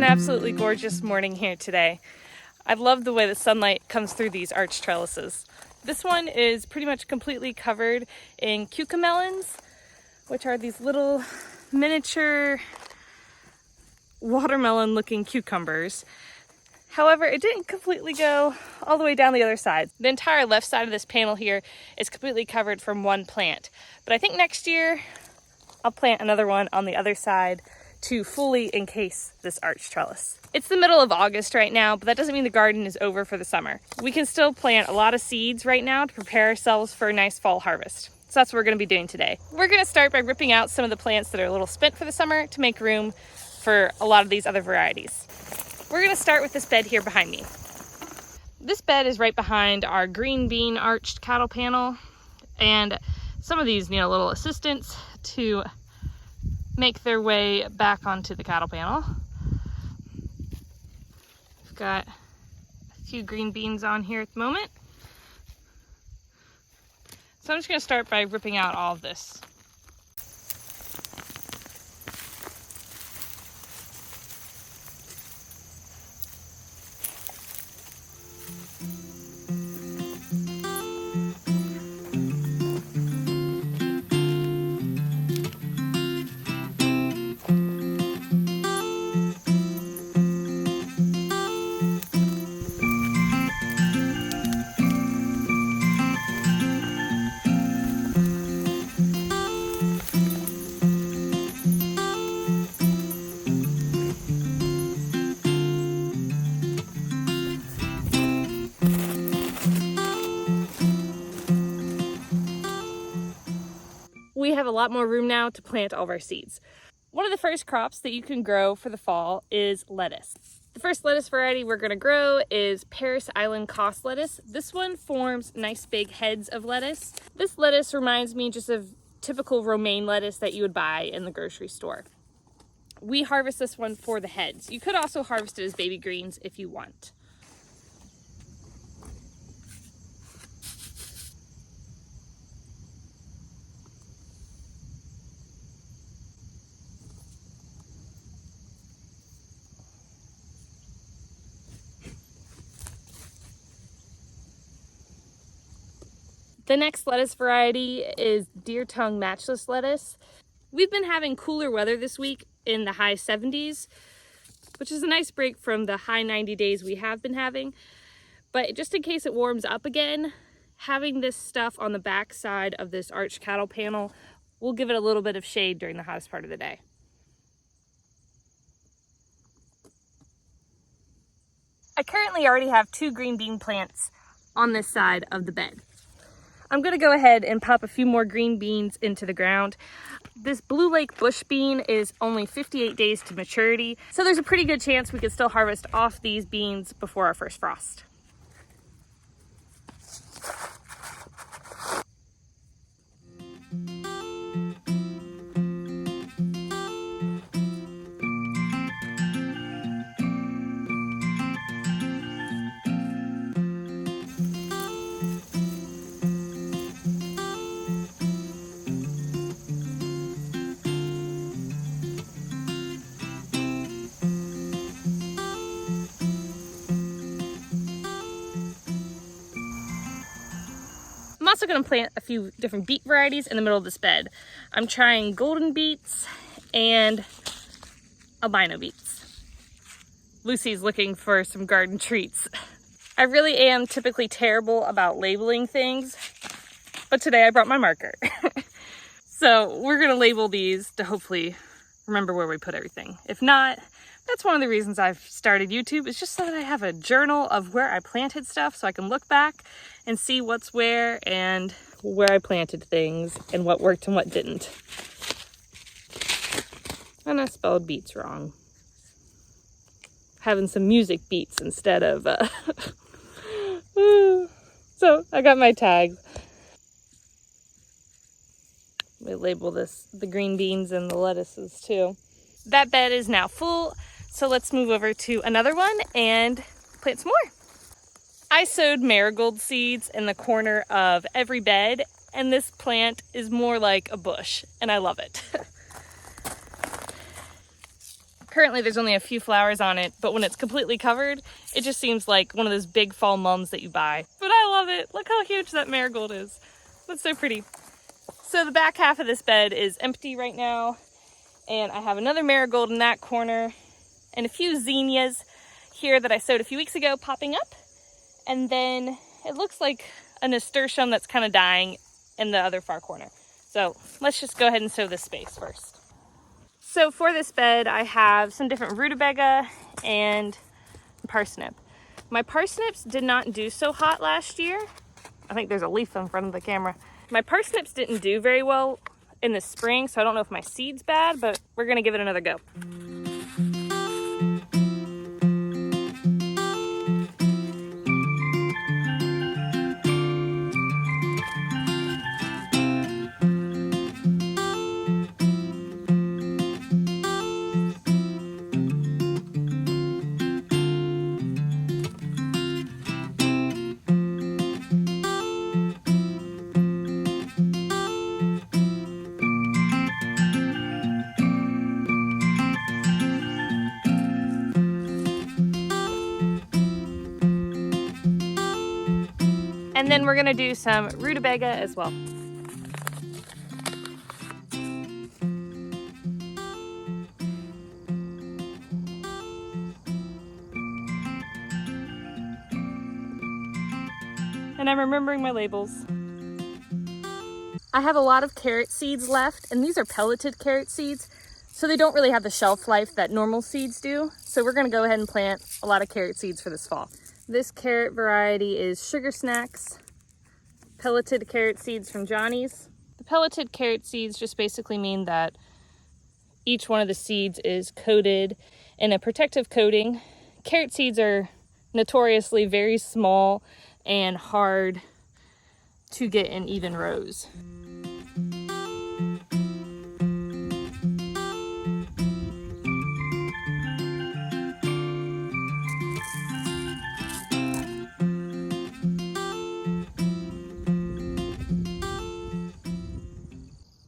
Absolutely gorgeous morning here today. I love the way the sunlight comes through these arch trellises. This one is pretty much completely covered in cucamelons, which are these little miniature watermelon looking cucumbers. However, it didn't completely go all the way down the other side. The entire left side of this panel here is completely covered from one plant. But I think next year I'll plant another one on the other side to fully encase this arch trellis. It's the middle of August right now, but that doesn't mean the garden is over for the summer. We can still plant a lot of seeds right now to prepare ourselves for a nice fall harvest. So that's what we're going to be doing today. We're going to start by ripping out some of the plants that are a little spent for the summer to make room for a lot of these other varieties. We're going to start with this bed here behind me. This bed is right behind our green bean arched cattle panel, and some of these need a little assistance to make their way back onto the cattle panel. We've got a few green beans on here at the moment. So I'm just going to start by ripping out all of this. We have a lot more room now to plant all of our seeds. One of the first crops that you can grow for the fall is lettuce. The first lettuce variety we're going to grow is Paris Island Cost lettuce. This one forms nice big heads of lettuce. This lettuce reminds me just of typical romaine lettuce that you would buy in the grocery store. We harvest this one for the heads. You could also harvest it as baby greens if you want. The next lettuce variety is Deer Tongue Matchless lettuce. We've been having cooler weather this week in the high 70s, which is a nice break from the high 90 days we have been having. But just in case it warms up again, having this stuff on the back side of this arched cattle panel will give it a little bit of shade during the hottest part of the day. I currently already have 2 green bean plants on this side of the bed. I'm going to go ahead and pop a few more green beans into the ground. This Blue Lake bush bean is only 58 days to maturity, so there's a pretty good chance we could still harvest off these beans before our first frost. I'm also going to plant a few different beet varieties in the middle of this bed. I'm trying golden beets and albino beets. Lucy's looking for some garden treats. I really am typically terrible about labeling things, but today I brought my marker. So we're going to label these to hopefully remember where we put everything. If not, that's one of the reasons I've started YouTube, is just so that I have a journal of where I planted stuff so I can look back and see what's where and where I planted things and what worked and what didn't. And I spelled beets wrong. Having some music beets instead of, so I got my tags. We label this the green beans and the lettuces too. That bed is now full, so let's move over to another one and plant some more. I sowed marigold seeds in the corner of every bed, and this plant is more like a bush, and I love it. Currently there's only a few flowers on it, but when it's completely covered, it just seems like one of those big fall mums that you buy. But I love it. Look how huge that marigold is. That's so pretty. So the back half of this bed is empty right now, and I have another marigold in that corner and a few zinnias here that I sowed a few weeks ago popping up. And then it looks like a nasturtium that's kind of dying in the other far corner. So let's just go ahead and sow this space first. So for this bed, I have some different rutabaga and parsnip. My parsnips did not do so hot last year. I think there's a leaf in front of the camera. My parsnips didn't do very well in the spring, so I don't know if my seed's bad, but we're gonna give it another go. And then we're gonna do some rutabaga as well. And I'm remembering my labels. I have a lot of carrot seeds left, and these are pelleted carrot seeds, so they don't really have the shelf life that normal seeds do. So we're gonna go ahead and plant a lot of carrot seeds for this fall. This carrot variety is Sugar Snacks, pelleted carrot seeds from Johnny's. The pelleted carrot seeds just basically mean that each one of the seeds is coated in a protective coating. Carrot seeds are notoriously very small and hard to get in even rows.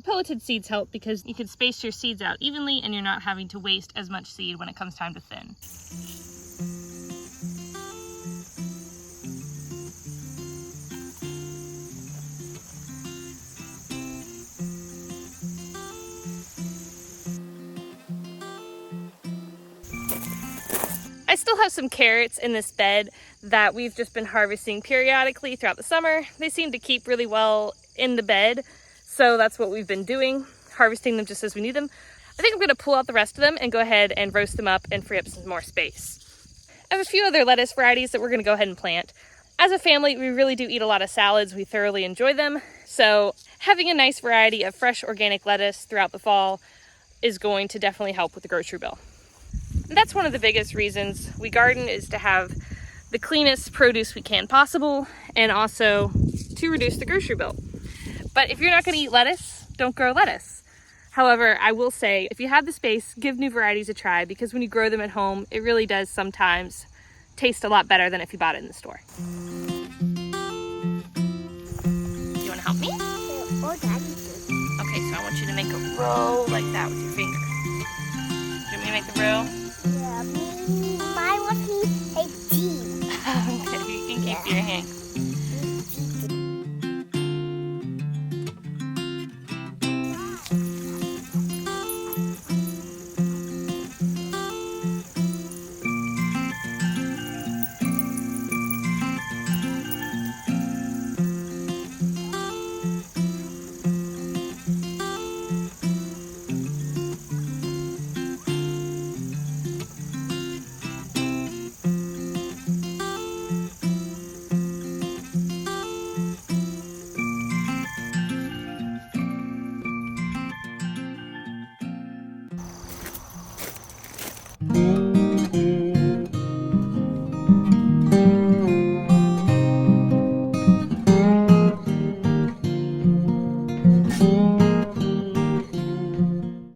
Pelleted seeds help because you can space your seeds out evenly and you're not having to waste as much seed when it comes time to thin. I still have some carrots in this bed that we've just been harvesting periodically throughout the summer. They seem to keep really well in the bed, so that's what we've been doing, harvesting them just as we need them. I think I'm gonna pull out the rest of them and go ahead and roast them up and free up some more space. I have a few other lettuce varieties that we're gonna go ahead and plant. As a family, we really do eat a lot of salads. We thoroughly enjoy them. So having a nice variety of fresh organic lettuce throughout the fall is going to definitely help with the grocery bill. And that's one of the biggest reasons we garden, is to have the cleanest produce we can possible, and also to reduce the grocery bill. But if you're not gonna eat lettuce, don't grow lettuce. However, I will say, if you have the space, give new varieties a try, because when you grow them at home, it really does sometimes taste a lot better than if you bought it in the store. You wanna help me? Or Daddy too. Okay, so I want you to make a row like that with your finger. Do you want me to make the row?